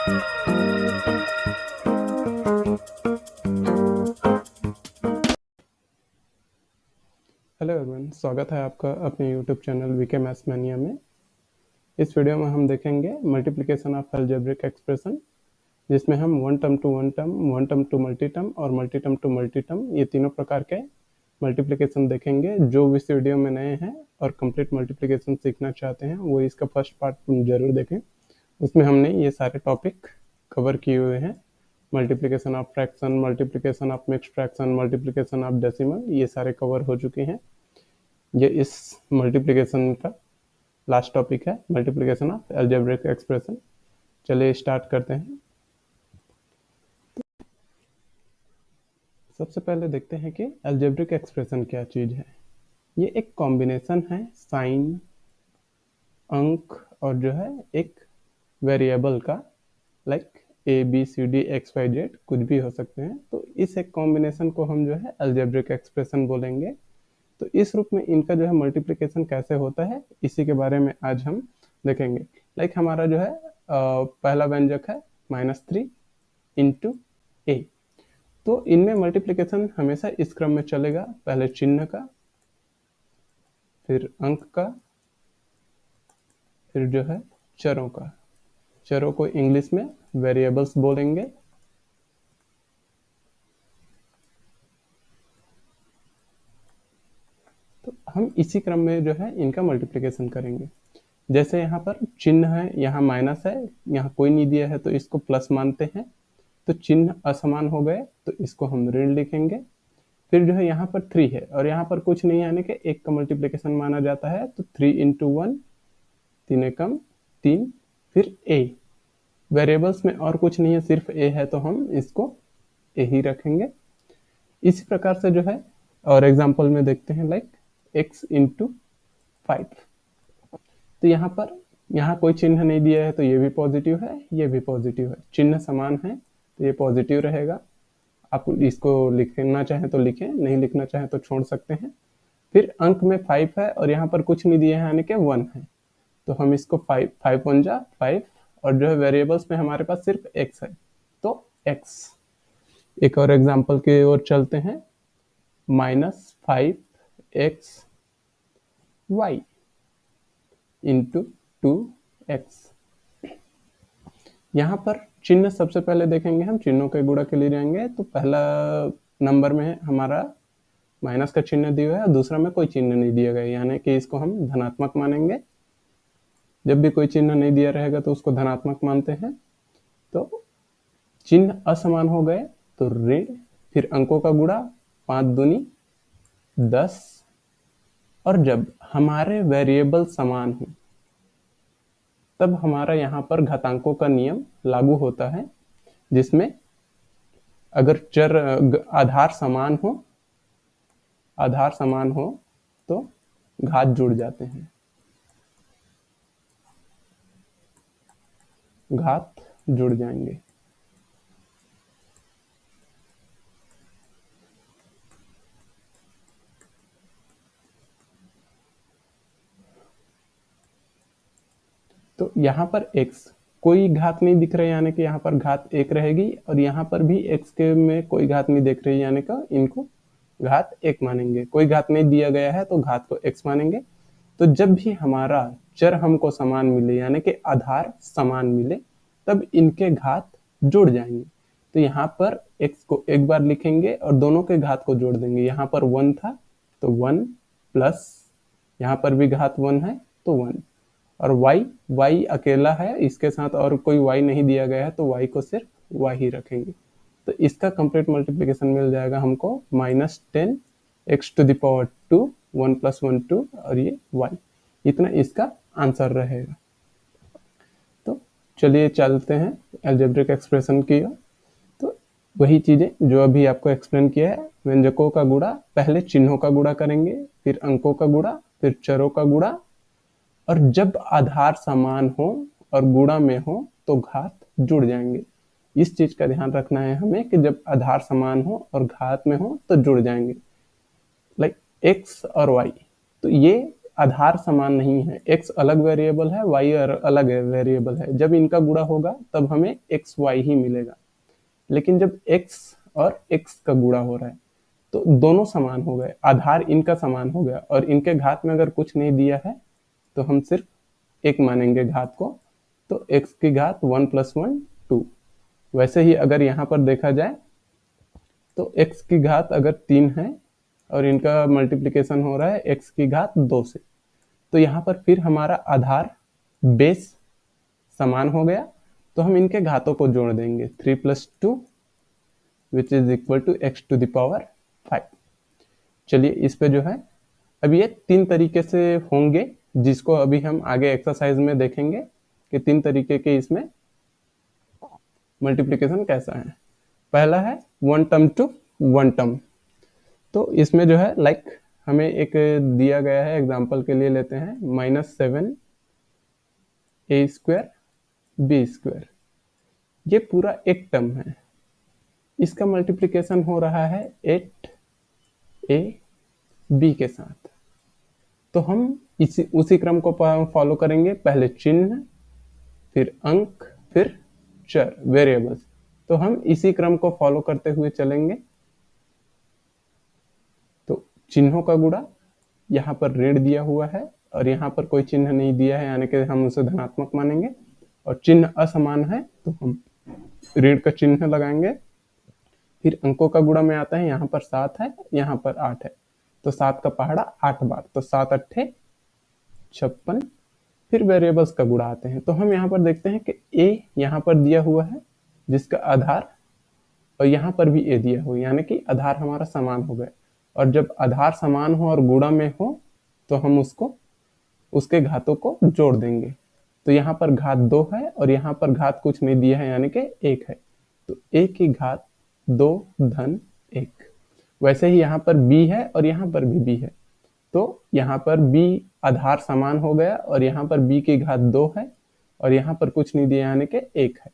Hello everyone, स्वागत है आपका अपने YouTube channel VK maths mania में। इस वीडियो में हम देखेंगे मल्टीप्लिकेशन ऑफ अलजेब्रिक एक्सप्रेशन, जिसमें हम one term to one term, one term to multi term और multi term to multi term, ये तीनों प्रकार के मल्टीप्लिकेशन देखेंगे। जो इस वीडियो में नए हैं और कंप्लीट मल्टीप्लिकेशन सीखना चाहते हैं वो इसका फर्स्ट पार्ट जरूर देखें। उसमें हमने ये सारे टॉपिक कवर किए हुए हैं। Multiplication of fraction, multiplication of mixed fraction, multiplication of decimal, ये सारे कवर हो चुके हैं। ये इस मल्टीप्लिकेशन का लास्ट टॉपिक है, मल्टीप्लिकेशन ऑफ अलजेब्रिक एक्सप्रेशन। चलिए स्टार्ट करते हैं। सबसे पहले देखते हैं कि अलजेब्रिक एक्सप्रेशन क्या चीज़ है। ये एक कॉम्बिनेशन है साइन, अंक और जो है एक वेरिएबल का, like A B C D X Y Z कुछ भी हो सकते हैं। तो इस एक कॉम्बिनेशन को हम जो है अलजेब्रिक एक्सप्रेशन बोलेंगे। तो इस रूप में इनका जो है मल्टीप्लिकेशन कैसे होता है, इसी के बारे में आज हम देखेंगे। लाइक हमारा जो है पहला व्यंजक है -3 इंटू ए। तो इनमें मल्टीप्लिकेशन हमेशा इस क्रम में चलेगा, पहले चिन्ह का, फिर अंक का, फिर जो है चरों का। चरों को इंग्लिश में वेरिएबल्स बोलेंगे। तो हम इसी क्रम में जो है इनका मल्टीप्लिकेशन करेंगे। जैसे यहाँ पर चिन्ह है, यहाँ माइनस है, यहाँ कोई नहीं दिया है तो इसको प्लस मानते हैं। तो चिन्ह असमान हो गए तो इसको हम ऋण लिखेंगे। फिर जो है यहाँ पर 3 है और यहाँ पर कुछ नहीं आने के एक का मल्टीप्लिकेशन माना जाता है। तो 3 इंटू 1, 3 एकम 3, फिर ए। वेरिएबल्स में और कुछ नहीं है, सिर्फ ए है, तो हम इसको ए ही रखेंगे। इसी प्रकार से जो है और एग्जाम्पल में देखते हैं, लाइक x इंटू 5। तो यहाँ कोई चिन्ह नहीं दिया है तो ये भी पॉजिटिव है, ये भी पॉजिटिव है, चिन्ह समान है तो ये पॉजिटिव रहेगा। आप इसको लिखना चाहें तो लिखें, नहीं लिखना चाहें तो छोड़ सकते हैं। फिर अंक में 5 है और यहाँ पर कुछ नहीं दिया है, यानी कि 1 है, तो हम इसको 5 1 जा 5, और जो है वेरिएबल्स में हमारे पास सिर्फ x है तो x। एक और एग्जाम्पल की ओर चलते हैं, -5x y इंटू 2x। यहाँ पर चिन्ह सबसे पहले देखेंगे, हम चिन्हों के गुणा के लिए जाएंगे। तो पहला नंबर में हमारा माइनस का चिन्ह दिया है और दूसरा में कोई चिन्ह नहीं दिया गया, यानी कि इसको हम धनात्मक मानेंगे। जब भी कोई चिन्ह नहीं दिया रहेगा तो उसको धनात्मक मानते हैं। तो चिन्ह असमान हो गए तो ऋण, फिर अंकों का गुणा, 5 दूनी 10। और जब हमारे वेरिएबल समान हो तब हमारा यहाँ पर घातांकों का नियम लागू होता है, जिसमें अगर चर आधार समान हो तो घात जुड़ जाते हैं, घात जुड़ जाएंगे। तो यहाँ पर x कोई घात नहीं दिख रही, यानी कि यहाँ पर घात 1 रहेगी, और यहाँ पर भी x के में कोई घात नहीं दिख रही, यानी कि इनको घात 1 मानेंगे। कोई घात नहीं दिया गया है तो घात को x मानेंगे। तो जब भी हमारा चर हमको समान मिले, यानी कि आधार समान मिले, तब इनके घात जुड़ जाएंगे। तो यहाँ पर x को एक बार लिखेंगे और दोनों के घात को जोड़ देंगे। यहाँ पर 1 था तो 1 प्लस, यहाँ पर भी घात 1 है तो 1, और y अकेला है, इसके साथ और कोई y नहीं दिया गया है तो y को सिर्फ y ही रखेंगे। तो इसका कंप्लीट मल्टीप्लिकेशन मिल जाएगा हमको -10 x टू द पावर 2, 1 + 1 2, और ये y, इतना इसका आंसर रहेगा। तो चलिए चलते हैं अलजेब्रिक एक्सप्रेशन की ओर। तो वही चीजें जो अभी आपको एक्सप्लेन किया है, व्यंजकों का गुणा, पहले चिन्हों का गुणा करेंगे, फिर अंकों का गुणा, फिर चरों का गुणा, और जब आधार समान हो और गुणा में हो तो घात जुड़ जाएंगे। इस चीज का ध्यान रखना है हमें कि जब आधार समान हो और घात में हो तो जुड़ जाएंगे, लाइक x और y। तो ये आधार समान नहीं है, x अलग वेरिएबल है, y अलग वेरिएबल है। जब इनका गुणा होगा तब हमें xy ही मिलेगा, लेकिन जब x और x का गुणा हो रहा है तो दोनों समान हो गए, आधार इनका समान हो गया, और इनके घात में अगर कुछ नहीं दिया है तो हम सिर्फ एक मानेंगे घात को, तो x की घात 1 + 1 2। वैसे ही अगर यहाँ पर देखा जाए तो x की घात अगर 3 है और इनका मल्टीप्लिकेशन हो रहा है x की घात 2 से, तो यहाँ पर फिर हमारा आधार बेस समान हो गया, तो हम इनके घातों को जोड़ देंगे 3 + 2 which is equal to x⁵। चलिए इस पे जो है अब ये 3 तरीके से होंगे, जिसको अभी हम आगे एक्सरसाइज में देखेंगे कि 3 तरीके के इसमें मल्टीप्लिकेशन कैसा है। पहला है 1 टर्म टू 1 टर्म। तो इसमें जो है हमें एक दिया गया है, एग्जांपल के लिए लेते हैं -7a² ये पूरा एक टर्म है, इसका मल्टीप्लिकेशन हो रहा है 8ab के साथ। तो हम उसी क्रम को फॉलो करेंगे, पहले चिन्ह, फिर अंक, फिर चर वेरिएबल्स। तो हम इसी क्रम को फॉलो करते हुए चलेंगे। तो चिन्हों का गुणा, यहाँ पर ऋण दिया हुआ है और यहाँ पर कोई चिन्ह नहीं दिया है, यानी कि हम उसे धनात्मक मानेंगे, और चिन्ह असमान है तो हम ऋण का चिन्ह लगाएंगे। फिर अंकों का गुणा में आता है, यहाँ पर 7 है, यहाँ पर 8 है, तो 7 का पहाड़ा 8 बार, तो 7 8 56। फिर वेरिएबल्स का गुणा आते हैं, तो हम यहाँ पर देखते हैं कि a यहाँ पर दिया हुआ है जिसका आधार, और यहाँ पर भी a दिया हुआ है, यानी कि आधार हमारा समान हो गए। और जब आधार समान हो और गुणा में हो तो हम उसके घातों को जोड़ देंगे। तो यहाँ पर घात 2 है और यहाँ पर घात कुछ नहीं दिया है, यानी कि 1 है, तो a की घात 2 धन 1। वैसे ही यहाँ पर b है और यहाँ पर भी b है, तो यहाँ पर b आधार समान हो गया, और यहाँ पर b की घात 2 है और यहाँ पर कुछ नहीं दिया, यानी कि 1 है,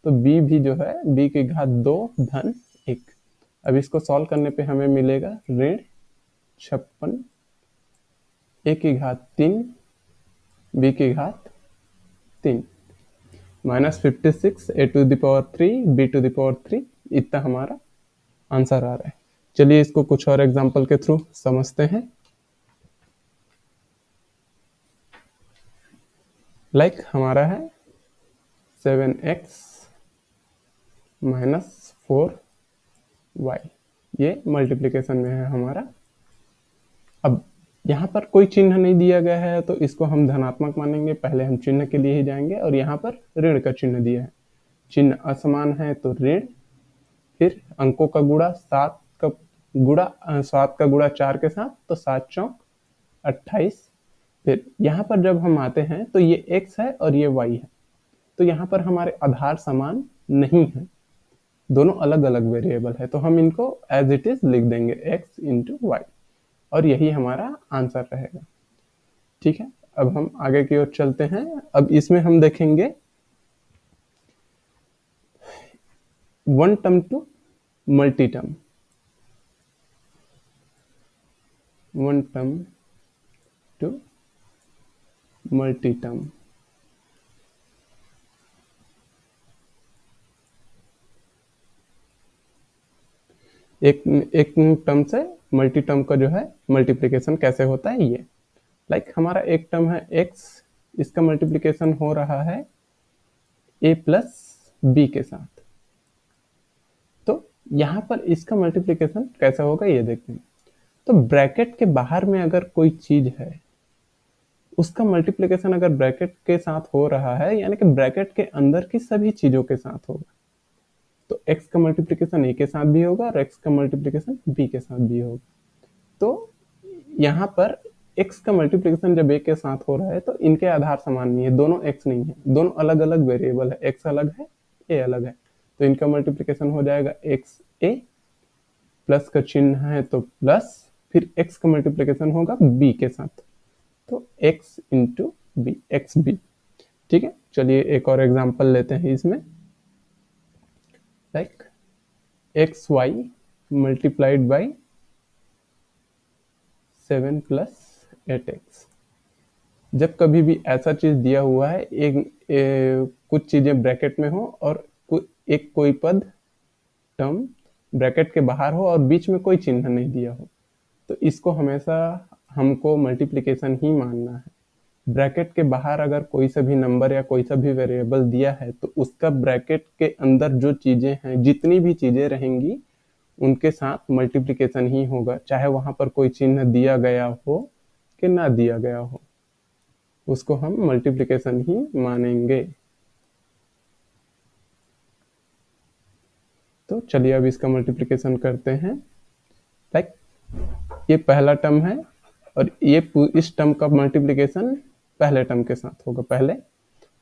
तो b भी जो है b की घात 2 धन 1। अब इसको सॉल्व करने पे हमें मिलेगा ऋण 56, a की घात 3, b की घात 3, -56 a⁵ b⁵, इतना हमारा आंसर आ रहा है। चलिए इसको कुछ और एग्जांपल के थ्रू समझते हैं। हमारा है 7x - 4y, ये मल्टीप्लिकेशन में है हमारा। अब यहाँ पर कोई चिन्ह नहीं दिया गया है तो इसको हम धनात्मक मानेंगे, पहले हम चिन्ह के लिए ही जाएंगे, और यहाँ पर ऋण का चिन्ह दिया है, चिन्ह असमान है तो ऋण। फिर अंकों का गुणा, 7 का गुणा 4 के साथ, तो 7 चौक 28। फिर यहाँ पर जब हम आते हैं तो ये x है और ये y है, तो यहाँ पर हमारे आधार समान नहीं है, दोनों अलग अलग वेरिएबल है, तो हम इनको एज इट इज लिख देंगे x × y, और यही हमारा आंसर रहेगा। ठीक है, अब हम आगे की ओर चलते हैं। अब इसमें हम देखेंगे 1 term to multi term. 1 term to multi term. एक टर्म से मल्टी टर्म का जो है मल्टीप्लिकेशन कैसे होता है, ये हमारा एक टर्म है x, इसका मल्टीप्लिकेशन हो रहा है a + b के साथ। तो यहाँ पर इसका मल्टीप्लिकेशन कैसा होगा ये देखते हैं। तो ब्रैकेट के बाहर में अगर कोई चीज है, उसका मल्टीप्लिकेशन अगर ब्रैकेट के साथ हो रहा है, यानी कि ब्रैकेट के अंदर की सभी चीजों के साथ होगा, तो x का मल्टीप्लिकेशन a के साथ भी होगा और x का मल्टीप्लिकेशन b के साथ भी होगा। तो यहाँ पर x का मल्टीप्लिकेशन जब a के साथ हो रहा है तो इनके आधार समान नहीं है, दोनों x नहीं है, दोनों अलग अलग वेरिएबल है, x अलग है, a अलग है, तो इनका मल्टीप्लिकेशन हो जाएगा xa, प्लस का चिन्ह है तो प्लस, फिर x का मल्टीप्लिकेशन होगा b के साथ, तो x × b, xb। ठीक है, चलिए एक और एग्जांपल लेते हैं इसमें, xy multiplied by 7 + 8x। जब कभी भी ऐसा चीज दिया हुआ है, कुछ चीजें ब्रैकेट में हो और एक कोई पद टर्म ब्रैकेट के बाहर हो और बीच में कोई चिन्ह नहीं दिया हो, तो इसको हमेशा हमको मल्टीप्लिकेशन ही मानना है। ब्रैकेट के बाहर अगर कोई सा भी नंबर या कोई सा भी वेरिएबल दिया है तो उसका ब्रैकेट के अंदर जो चीजें हैं, जितनी भी चीजें रहेंगी उनके साथ मल्टीप्लिकेशन ही होगा, चाहे वहां पर कोई चिन्ह दिया गया हो कि ना दिया गया हो, उसको हम मल्टीप्लिकेशन ही मानेंगे। तो चलिए अब इसका मल्टीप्लिकेशन करते हैं। लाइक ये पहला टर्म है और ये इस टर्म का मल्टीप्लिकेशन पहले टर्म के साथ होगा पहले।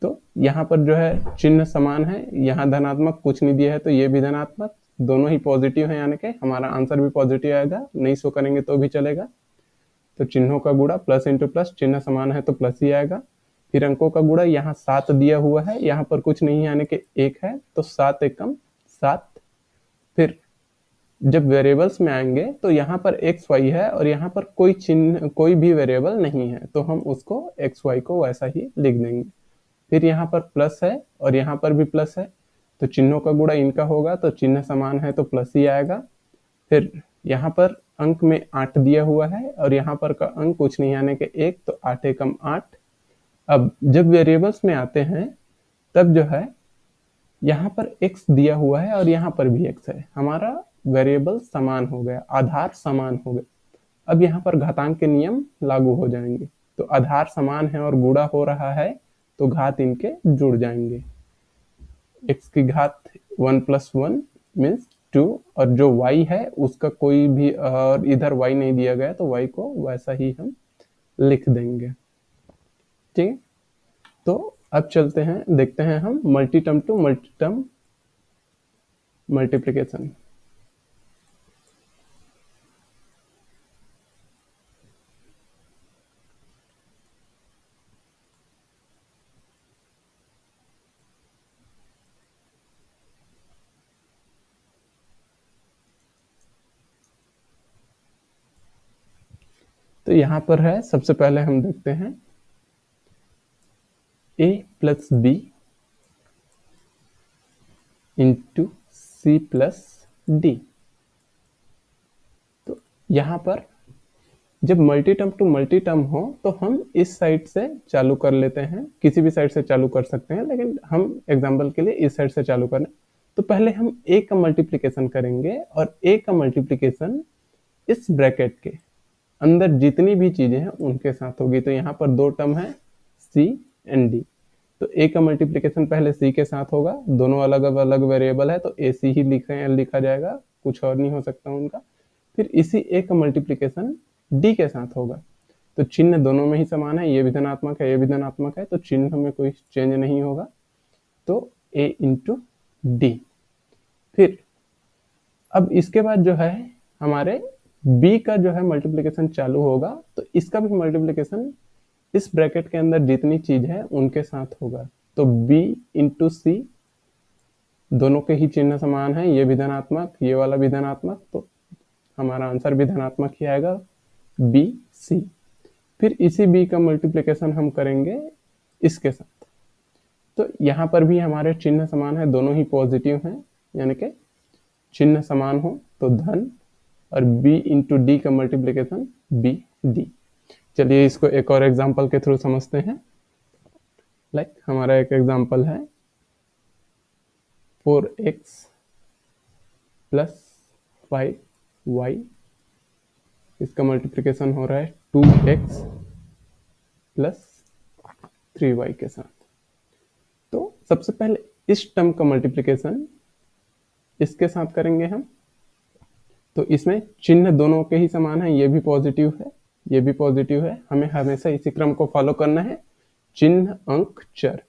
तो यहाँ पर जो है चिन्ह समान है, यहाँ धनात्मक कुछ नहीं दिया है तो ये भी धनात्मक, दोनों ही पॉजिटिव है, यानी कि हमारा आंसर भी पॉजिटिव आएगा, नहीं शो करेंगे तो भी चलेगा। तो चिन्हों का गुणा प्लस इंटू प्लस, चिन्ह समान है तो प्लस ही आएगा। फिर अंकों का गुणा, यहाँ 7 दिया हुआ है, यहाँ पर कुछ नहीं है यानी कि 1 है, तो 7 एकम 7। फिर जब वेरिएबल्स में आएंगे तो यहाँ पर एक्स वाई है और यहाँ पर कोई चिन्ह कोई भी वेरिएबल नहीं है, तो हम उसको एक्स वाई को वैसा ही लिख देंगे। फिर यहाँ पर प्लस है और यहाँ पर भी प्लस है, तो चिन्हों का गुणा इनका होगा, तो चिन्ह समान है तो प्लस ही आएगा। फिर यहाँ पर अंक में 8 दिया हुआ है और यहाँ पर का अंक कुछ नहीं आने के 1, तो 8 एकम 8। अब जब वेरिएबल्स में आते हैं तब जो है यहाँ पर x दिया हुआ है और यहाँ पर भी x है, हमारा वेरिएबल समान हो गया, आधार समान हो गया। अब यहाँ पर घातांक के नियम लागू हो जाएंगे, तो आधार समान है और गुणा हो रहा है तो घात इनके जुड़ जाएंगे। x की घात 1 प्लस 1 मीन्स 2, और जो y है उसका कोई भी, और इधर y नहीं दिया गया तो y को वैसा ही हम लिख देंगे। ठीक है, तो अब चलते हैं, देखते हैं हम multi term to multi term multiplication. तो यहां पर है, सबसे पहले हम देखते हैं a plus B into C plus D. तो यहां पर जब multi term to multi term हो तो हम इस साइड से चालू कर लेते हैं, किसी भी साइड से चालू कर सकते हैं, लेकिन हम एग्जांपल के लिए इस साइड से चालू करें। तो पहले हम a का मल्टीप्लिकेशन करेंगे और a का मल्टीप्लिकेशन इस ब्रैकेट के अंदर जितनी भी चीजें हैं उनके साथ होगी। तो यहाँ पर दो टर्म है c एंड d, तो a का मल्टीप्लिकेशन पहले c के साथ होगा, दोनों अलग अलग वेरिएबल है तो ac ही लिखा जाएगा, कुछ और नहीं हो सकता उनका। फिर इसी a का मल्टीप्लिकेशन d के साथ होगा, तो चिन्ह दोनों में ही समान है, ये भी धनात्मक है ये भी धनात्मक है, तो चिन्ह में कोई चेंज नहीं होगा, तो a इंटू डी। फिर अब इसके बाद जो है हमारे b का जो है मल्टीप्लिकेशन चालू होगा, तो इसका भी मल्टीप्लिकेशन इस ब्रैकेट के अंदर जितनी चीज है उनके साथ होगा, तो b इंटू सी, दोनों के ही चिन्ह समान है, ये भी धनात्मक ये वाला भी धनात्मक, तो हमारा आंसर भी धनात्मक ही आएगा, बी सी। फिर इसी b का मल्टीप्लिकेशन हम करेंगे इसके साथ, तो यहाँ पर भी हमारे चिन्ह समान है, दोनों ही पॉजिटिव हैं, यानी कि चिन्ह समान हो तो धन, और b इंटू डी का मल्टीप्लिकेशन बी डी। चलिए इसको एक और एग्जांपल के थ्रू समझते हैं। लाइक हमारा एक एग्जांपल है 4x प्लस 5y, इसका मल्टीप्लिकेशन हो रहा है 2x प्लस 3y के साथ। तो सबसे पहले इस टर्म का मल्टीप्लिकेशन इसके साथ करेंगे हम, तो इसमें चिन्ह दोनों के ही समान है, ये भी पॉजिटिव है ये भी पॉजिटिव है, हमें हमेशा इसी क्रम को फॉलो करना है, चिन्ह अंक चर,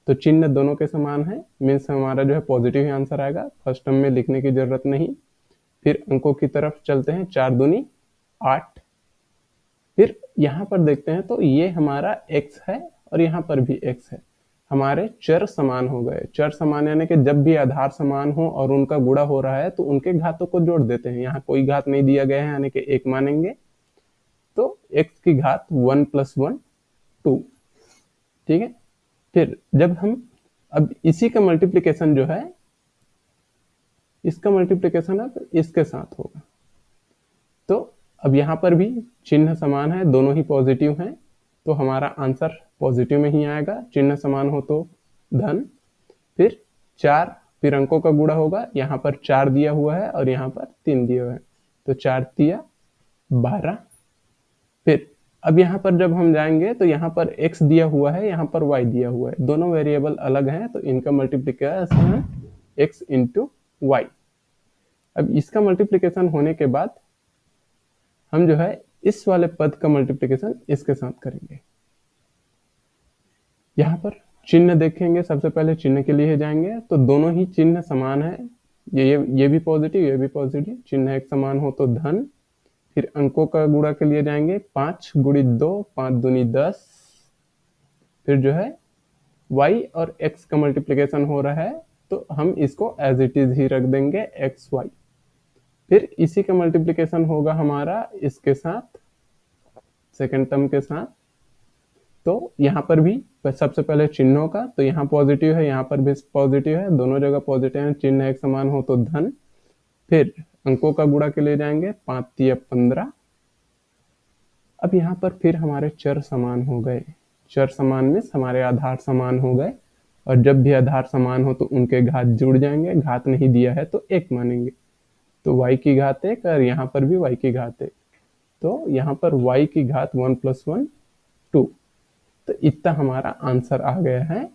तो चिन्ह दोनों के समान है मीन्स हमारा जो है पॉजिटिव ही आंसर आएगा, फर्स्ट टर्म में लिखने की जरूरत नहीं। फिर अंकों की तरफ चलते हैं, 4 दूनी 8। फिर यहाँ पर देखते हैं तो ये हमारा x है और यहाँ पर भी x है, हमारे चर समान हो गए। चर समान यानी कि जब भी आधार समान हो और उनका गुणा हो रहा है तो उनके घातों को जोड़ देते हैं, यहाँ कोई घात नहीं दिया गया है यानी कि 1 मानेंगे, तो x की घात 1 प्लस 1 2। ठीक है, फिर जब हम अब इसी का मल्टीप्लिकेशन जो है, इसका मल्टीप्लिकेशन अब इसके साथ होगा। तो अब यहाँ पर भी चिन्ह समान है, दोनों ही पॉजिटिव हैं, तो हमारा आंसर पॉजिटिव में ही आएगा। चिन्ह समान हो तो धन, फिर 4, फिर अंकों का गुणा होगा। यहाँ पर 4 दिया हुआ है और यहाँ पर 3 दिया हुआ है, तो 4 तिया 12। फिर अब यहाँ पर जब हम जाएंगे तो यहाँ पर x दिया हुआ है, यहाँ पर y दिया हुआ है, दोनों वेरिएबल अलग हैं, तो इनका मल्टीप्लिकेशन x इंटू वाई। अब इसका मल्टीप्लिकेशन होने के बाद हम जो है इस वाले पद का मल्टीप्लिकेशन इसके साथ करेंगे। यहाँ पर चिन्ह देखेंगे, सबसे पहले चिन्ह के लिए जाएंगे, तो दोनों ही चिन्ह समान है, ये भी पॉजिटिव, ये भी पॉजिटिव, चिन्ह एक समान हो तो धन। फिर अंकों का गुणा के लिए जाएंगे, 5 गुणित 2, 5 दूनी 10। फिर जो है y और x का मल्टीप्लिकेशन हो रहा है, तो हम इसको एज इट इज ही रख देंगे xy। फिर इसी का मल्टीप्लिकेशन होगा हमारा इसके साथ, सेकेंड टर्म के साथ। तो यहाँ पर भी सबसे पहले चिन्हों का, तो यहाँ पॉजिटिव है, यहाँ पर भी पॉजिटिव है, दोनों जगह पॉजिटिव है, चिन्ह एक समान हो तो धन। फिर अंकों का गुणा के लिए जाएंगे, 5 तिया 15। अब यहाँ पर फिर हमारे चर समान हो गए, चर समान में हमारे आधार समान हो गए, और जब भी आधार समान हो तो उनके घात जुड़ जाएंगे, घात नहीं दिया है तो 1 मानेंगे, तो y की घात 1 और यहाँ पर भी y की घात 1, तो यहाँ पर y की घात 1 + 1 2। तो इतना हमारा आंसर आ गया है।